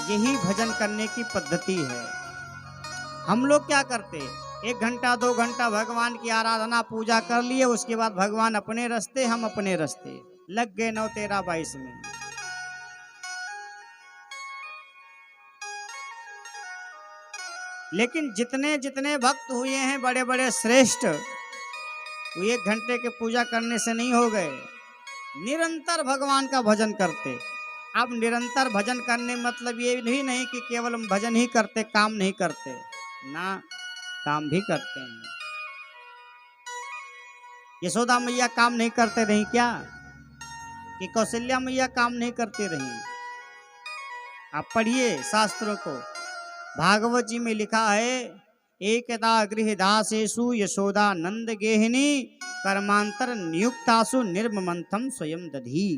यही भजन करने की पद्धति है। हम लोग क्या करते, 1 घंटा 2 घंटा भगवान की आराधना पूजा कर लिए, उसके बाद भगवान अपने रास्ते, हम अपने रास्ते, लग गए 9 13 22 में। लेकिन जितने जितने भक्त हुए हैं बड़े बड़े श्रेष्ठ, वो 1 घंटे के पूजा करने से नहीं हो गए, निरंतर भगवान का भजन करते। अब निरंतर भजन करने मतलब ये भी नहीं कि केवल हम भजन ही करते, काम नहीं करते ना, काम भी करते हैं। यशोदा मैया काम नहीं करते रही क्या, कि कौशल्या मैया काम नहीं करती रही? आप पढ़िए शास्त्रों को, भागवत जी में लिखा है, एकदा गृहदासेषु यशोदा नंद गेहिनी कर्मांतर नियुक्तासु निर्ममंथम स्वयं दधी।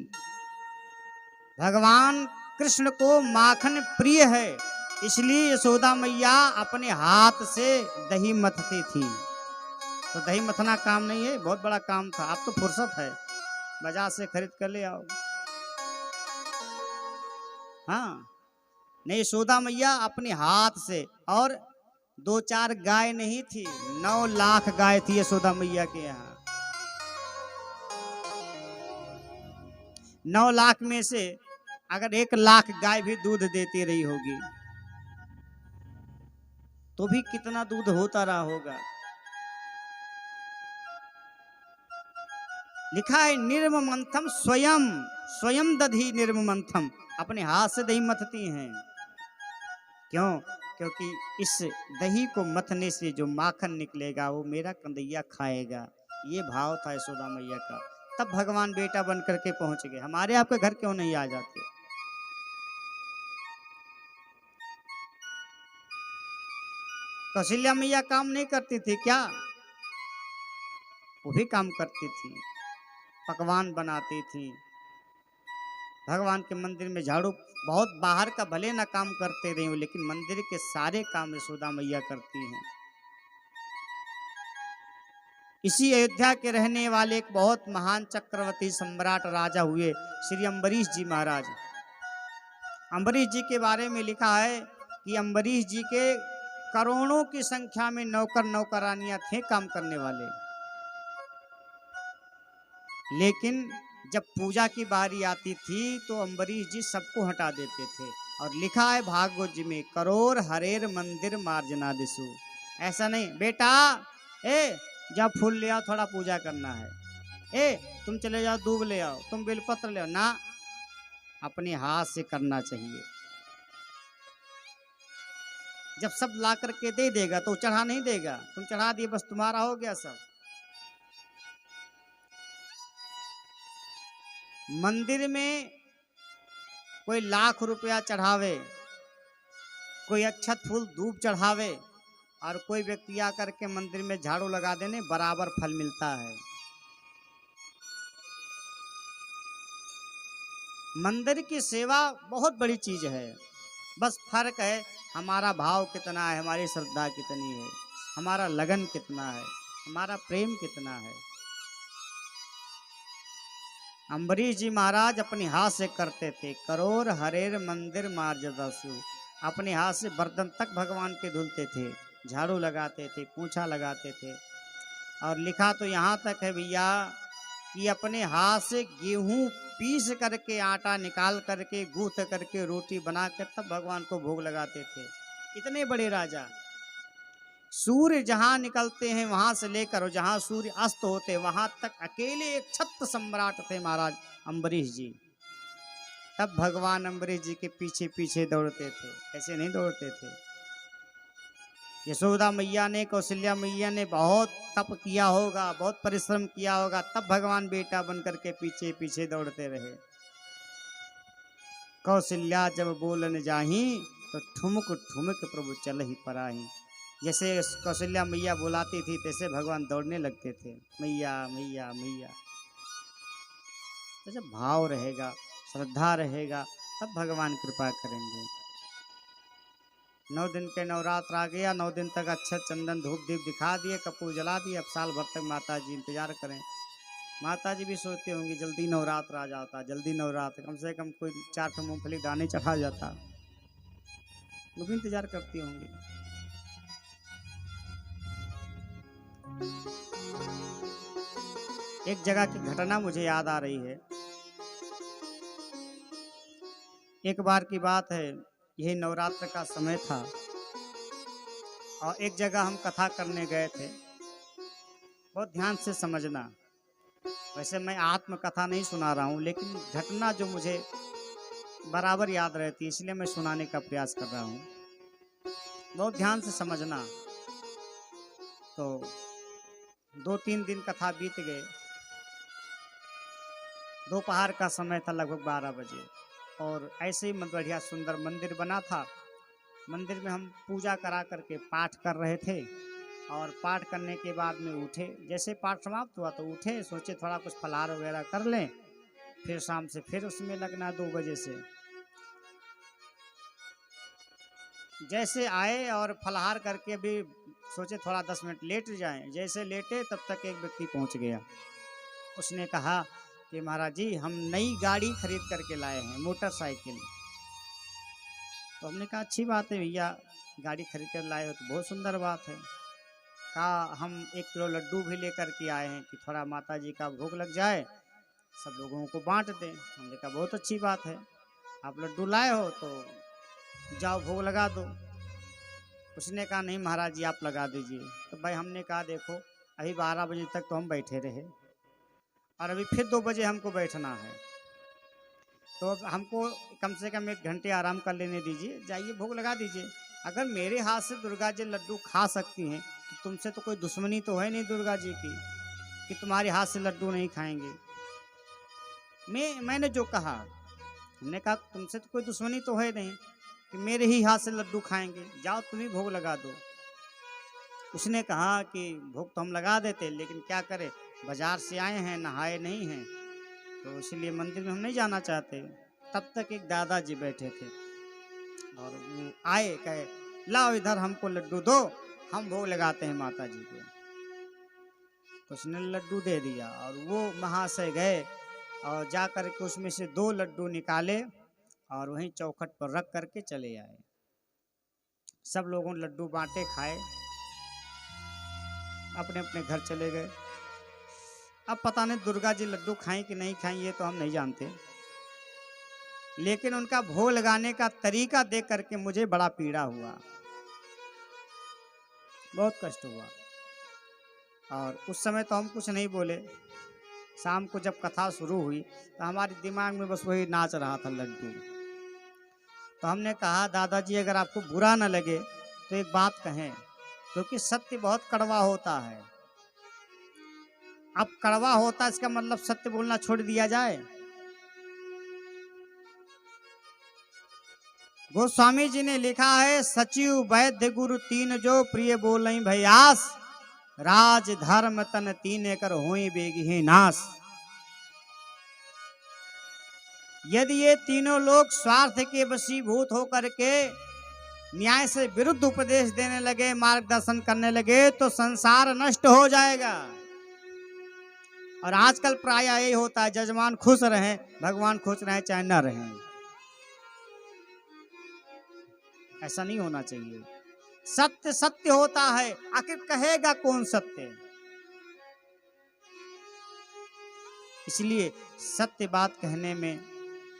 भगवान कृष्ण को माखन प्रिय है, इसलिए यशोदा मैया अपने हाथ से दही मथती थी। तो दही मथना काम नहीं है, बहुत बड़ा काम था। अब तो फुर्सत है, बाजार से खरीद कर ले आओ। हाँ, नहीं, यशोदा मैया अपने हाथ से, और 2 4 गाय नहीं थी, 9 लाख गाय थी यशोदा मैया के यहाँ। 9 लाख में से अगर 1 लाख गाय भी दूध देती रही होगी तो भी कितना दूध होता रहा होगा। लिखा है निर्ममंथम स्वयं, स्वयं दधी निर्ममंथम, अपने हाथ से दही मथती हैं। क्यों? क्योंकि इस दही को मथने से जो माखन निकलेगा वो मेरा कंदैया खाएगा। ये भाव था यशोदा मैया का। तब भगवान बेटा बन करके पहुंच गए। हमारे आपके घर क्यों नहीं आ जाते? कौशल्या मैया काम नहीं करती थी क्या? वो भी काम करती थी, पकवान बनाती थी, भगवान के मंदिर में झाड़ू, बहुत बाहर का भले ना काम करते रही हो, लेकिन मंदिर के सारे काम यशोदा मैया करती हैं। इसी अयोध्या के रहने वाले एक बहुत महान चक्रवर्ती सम्राट राजा हुए श्री अम्बरीश जी महाराज। अम्बरीश जी के बारे में लिखा है कि अम्बरीश जी के करोड़ों की संख्या में नौकर नौकरानियां थे काम करने वाले, लेकिन जब पूजा की बारी आती थी तो अम्बरीश जी सबको हटा देते थे। और लिखा है भागवत जी में, करोड़ हरेर मंदिर मार्जना दिसु। ऐसा नहीं, बेटा ए जा फूल ले आओ, थोड़ा पूजा करना है, ए तुम चले जाओ दूब ले आओ, तुम बेलपत्र ले आओ, ना, अपने हाथ से करना चाहिए। जब सब ला करके दे देगा तो चढ़ा नहीं देगा, तुम चढ़ा दिए बस तुम्हारा हो गया सब। मंदिर में कोई लाख रुपया चढ़ावे, कोई अक्षत फूल धूप चढ़ावे, और कोई व्यक्ति आकर के मंदिर में झाड़ू लगा देने, बराबर फल मिलता है। मंदिर की सेवा बहुत बड़ी चीज है, बस फर्क है हमारा भाव कितना है, हमारी श्रद्धा कितनी है, हमारा लगन कितना है, हमारा प्रेम कितना है। अम्बरीश जी महाराज अपने हाथ से करते थे, करोड़ हरेर मंदिर मार्जदासु, अपने हाथ से बर्तन तक भगवान के धुलते थे, झाड़ू लगाते थे, पूंछा लगाते थे। और लिखा तो यहाँ तक है भैया कि अपने हाथ से गेहूं पीस करके, आटा निकाल करके, गूंथ करके, रोटी बना कर तब भगवान को भोग लगाते थे। इतने बड़े राजा। सूर्य जहां निकलते हैं वहां से लेकर जहां सूर्य अस्त होते वहां तक अकेले एक छत्र सम्राट थे महाराज अम्बरीश जी। तब भगवान अम्बरीश जी के पीछे पीछे दौड़ते थे, ऐसे नहीं दौड़ते थे। यशोदा मैया ने, कौशल्या मैया ने बहुत तप किया होगा, बहुत परिश्रम किया होगा, तब भगवान बेटा बन करके पीछे पीछे दौड़ते रहे। कौशल्या जब बोलन जाही तो ठुमक ठुमक प्रभु चल ही पराही। जैसे कौशल्या मैया बुलाती थी तैसे भगवान दौड़ने लगते थे, मैया मैया मैया। तो जब भाव रहेगा, श्रद्धा रहेगा, तब भगवान कृपा करेंगे। 9 दिन के नवरात्र आ गया, 9 दिन तक अच्छा चंदन धूप दीप दिखा दिए, कपूर जला दिए। अब साल भर तक माता जी इंतजार करें। माता जी भी सोचती होंगी जल्दी नवरात्र आ जाता, जल्दी नवरात्र, कम से कम कोई 4 मूंगफली दाने चढ़ा जाता। वो भी इंतजार करती होंगी। एक जगह की घटना मुझे याद आ रही है। एक बार की बात है, यही नवरात्र का समय था और एक जगह हम कथा करने गए थे। बहुत ध्यान से समझना, वैसे मैं आत्मकथा नहीं सुना रहा हूँ, लेकिन घटना जो मुझे बराबर याद रहती है इसलिए मैं सुनाने का प्रयास कर रहा हूँ। बहुत ध्यान से समझना। तो 2-3 दिन कथा बीत गए। दोपहर का समय था, लगभग 12 बजे, और ऐसे ही बढ़िया सुंदर मंदिर बना था। मंदिर में हम पूजा करा करके पाठ कर रहे थे और पाठ करने के बाद में उठे। जैसे पाठ समाप्त हुआ तो उठे, सोचे थोड़ा कुछ फलाहार वगैरह कर लें, फिर शाम से फिर उसमें लगना 2 बजे से। जैसे आए और फलाहार करके भी सोचे थोड़ा 10 मिनट लेट जाएं। जैसे लेटे तब तक एक व्यक्ति पहुंच गया। उसने कहा कि महाराज जी, हम नई गाड़ी खरीद करके लाए हैं, मोटरसाइकिल। तो हमने कहा अच्छी बात है भैया, गाड़ी खरीद कर लाए हो तो बहुत सुंदर बात है। कहा हम 1 किलो लड्डू भी लेकर के आए हैं कि थोड़ा माता जी का भोग लग जाए, सब लोगों को बांट दें। हमने कहा बहुत अच्छी बात है, आप लड्डू लाए हो तो जाओ भोग लगा दो। उसने कहा नहीं महाराज जी, आप लगा दीजिए। तो भाई हमने कहा देखो, अभी 12 बजे तक तो हम बैठे रहे और अभी फिर 2 बजे हमको बैठना है, तो अब हमको कम से कम 1 घंटे आराम कर लेने दीजिए, जाइए भोग लगा दीजिए। अगर मेरे हाथ से दुर्गा जी लड्डू खा सकती हैं तो तुमसे तो कोई दुश्मनी तो है नहीं दुर्गा जी की कि तुम्हारे हाथ से लड्डू नहीं खाएंगे। मैंने जो कहा, हमने कहा तुमसे तो कोई दुश्मनी तो है नहीं कि मेरे ही हाथ से लड्डू खाएंगे, जाओ तुम ही भोग लगा दो। उसने कहा कि भोग तो हम लगा देते, लेकिन क्या करें, बाजार से आए हैं, नहाए नहीं हैं, तो इसलिए मंदिर में हम नहीं जाना चाहते। तब तक एक दादाजी बैठे थे और वो आए, कहे लाओ इधर हमको लड्डू दो, हम भोग लगाते हैं माता जी को। तो उसने लड्डू दे दिया और वो महाशय गए और जा कर के उसमें से 2 लड्डू निकाले और वहीं चौखट पर रख करके चले आए। सब लोगों ने लड्डू बांटे, खाए, अपने अपने घर चले गए। अब पता नहीं दुर्गा जी लड्डू खाएं कि नहीं खाएं, ये तो हम नहीं जानते, लेकिन उनका भोग लगाने का तरीका देख करके मुझे बड़ा पीड़ा हुआ, बहुत कष्ट हुआ। और उस समय तो हम कुछ नहीं बोले। शाम को जब कथा शुरू हुई तो हमारे दिमाग में बस वही नाच रहा था, लड्डू। तो हमने कहा दादाजी, अगर आपको बुरा न लगे तो एक बात कहें, क्योंकि सत्य बहुत कड़वा होता है। अब कड़वा होता है इसका मतलब सत्य बोलना छोड़ दिया जाए? गोस्वामी जी ने लिखा है, सचिव वैद्य गुरु तीन जो प्रिय बोलई भयास, राज धर्म तन तीने कर होई बेगी नाश। यदि ये तीनों लोग स्वार्थ के वशीभूत होकर के न्याय से विरुद्ध उपदेश देने लगे, मार्गदर्शन करने लगे, तो संसार नष्ट हो जाएगा। और आजकल प्राय यही होता है, जजमान खुश रहें, भगवान खुश रहें चाहे न रहें। ऐसा नहीं होना चाहिए। सत्य सत्य होता है, आखिर कहेगा कौन सत्य? इसलिए सत्य बात कहने में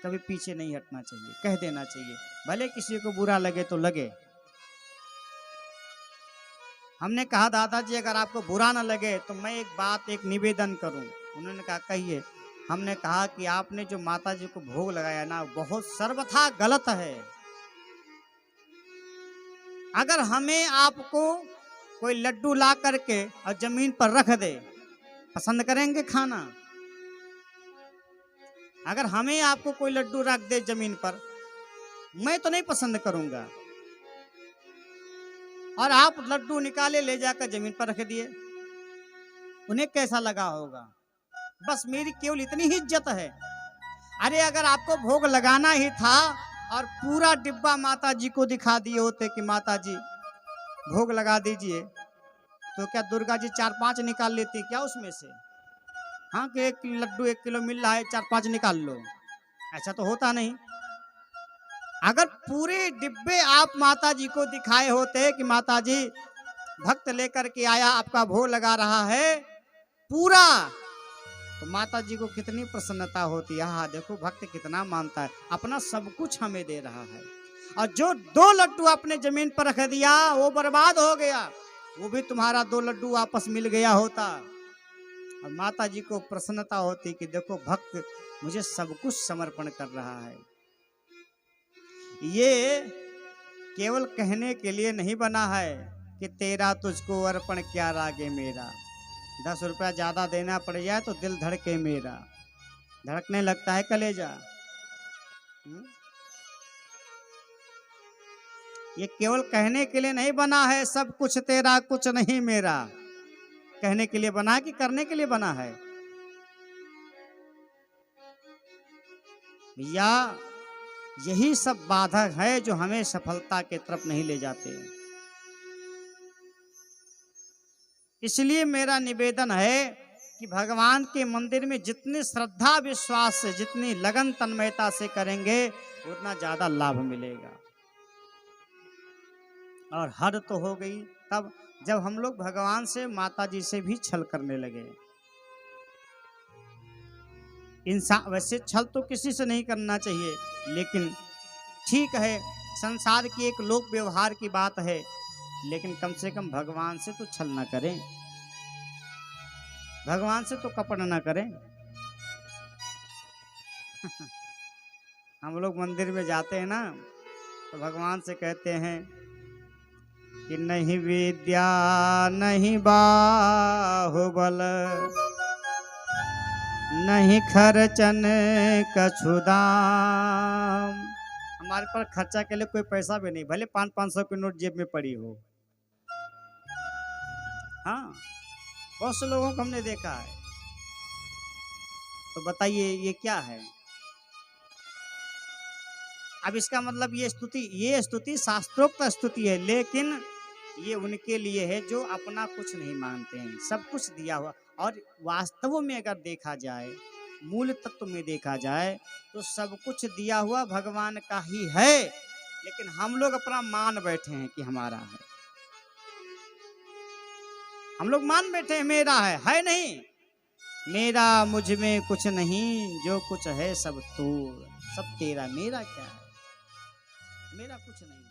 कभी पीछे नहीं हटना चाहिए, कह देना चाहिए, भले किसी को बुरा लगे तो लगे। हमने कहा दादाजी, अगर आपको बुरा ना लगे तो मैं एक निवेदन करूं। उन्होंने कहा कहिए। हमने कहा कि आपने जो माता जी को भोग लगाया ना, बहुत सर्वथा गलत है। अगर हमें आपको कोई लड्डू ला करके और जमीन पर रख दे, पसंद करेंगे खाना? अगर हमें आपको कोई लड्डू रख दे जमीन पर, मैं तो नहीं पसंद करूंगा। और आप लड्डू निकाले, ले जाकर जमीन पर रख दिए, उन्हें कैसा लगा होगा? बस मेरी केवल इतनी ही इज्जत है। अरे अगर आपको भोग लगाना ही था और पूरा डिब्बा माता जी को दिखा दिए होते कि माता जी भोग लगा दीजिए, तो क्या दुर्गा जी 4-5 निकाल लेती क्या उसमें से? हाँ कि 1 लड्डू 1 किलो मिल रहा है, 4-5 निकाल लो, ऐसा तो होता नहीं। अगर पूरे डिब्बे आप माता जी को दिखाए होते कि माता जी भक्त लेकर के आया, आपका भोग लगा रहा है पूरा, तो माता जी को कितनी प्रसन्नता होती है। हाँ देखो भक्त कितना मानता है, अपना सब कुछ हमें दे रहा है। और जो 2 लड्डू आपने जमीन पर रख दिया वो बर्बाद हो गया, वो भी तुम्हारा 2 लड्डू वापस मिल गया होता। और माता जी को प्रसन्नता होती कि देखो भक्त मुझे सब कुछ समर्पण कर रहा है। ये केवल कहने के लिए नहीं बना है कि तेरा तुझको अर्पण क्या रागे मेरा। 10 रुपया ज्यादा देना पड़ जाए तो दिल धड़के मेरा, धड़कने लगता है कलेजा। ये केवल कहने के लिए नहीं बना है, सब कुछ तेरा कुछ नहीं मेरा, कहने के लिए बना कि करने के लिए बना है। या यही सब बाधक है जो हमें सफलता के तरफ नहीं ले जाते। इसलिए मेरा निवेदन है कि भगवान के मंदिर में जितनी श्रद्धा विश्वास से, जितनी लगन तन्मयता से करेंगे उतना ज्यादा लाभ मिलेगा। और हद तो हो गई तब जब हम लोग भगवान से, माता जी से भी छल करने लगे। इंसान वैसे छल तो किसी से नहीं करना चाहिए, लेकिन ठीक है संसार की एक लोक व्यवहार की बात है, लेकिन कम से कम भगवान से तो छल ना करें, भगवान से तो कपट ना करें। हम लोग मंदिर में जाते हैं ना तो भगवान से कहते हैं कि नहीं विद्या नहीं बाहुबल नहीं खर्चन कछु दाम। हमारे पर खर्चा के लिए कोई पैसा भी नहीं, भले 500-500 की नोट जेब में पड़ी हो। हाँ बहुत से लोगों को हमने देखा है। तो बताइए ये क्या है? अब इसका मतलब ये स्तुति शास्त्रोक्त स्तुति है, लेकिन ये उनके लिए है जो अपना कुछ नहीं मानते हैं, सब कुछ दिया हुआ। और वास्तव में अगर देखा जाए, मूल तत्व में देखा जाए तो सब कुछ दिया हुआ भगवान का ही है, लेकिन हम लोग अपना मान बैठे हैं कि हमारा है। हम लोग मान बैठे हैं मेरा है नहीं। मेरा मुझ में कुछ नहीं, जो कुछ है सब तू, सब तेरा, मेरा क्या है? मेरा कुछ नहीं।